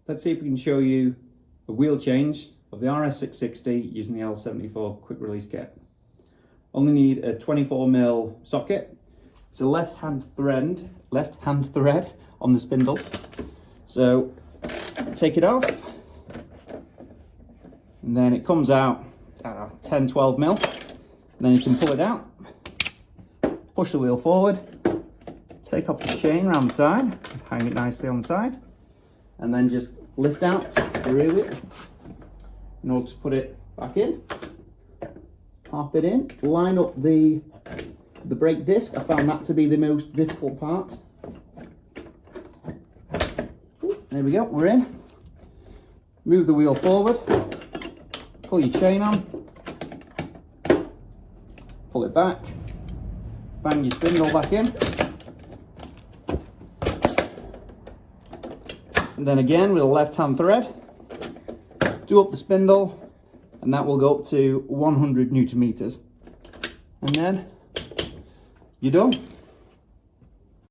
let's see if we can show you a wheel change of the RS660 using the L74 Quick Release Kit. Only need a 24mm socket. It's a left-hand thread on the spindle. So take it off, and then it comes out, I don't know, 10-12mm. And then you can pull it out, push the wheel forward, take off the chain around the side, hang it nicely on the side, and then just lift out, screw it in order to put it back in, pop it in, line up the brake disc. I found that to be the most difficult part. There we go, we're in. Move the wheel forward, pull your chain on, pull it back, bang your spindle back in, and then again with a left-hand thread, do up the spindle, and that will go up to 100 Newton meters, and then you're done.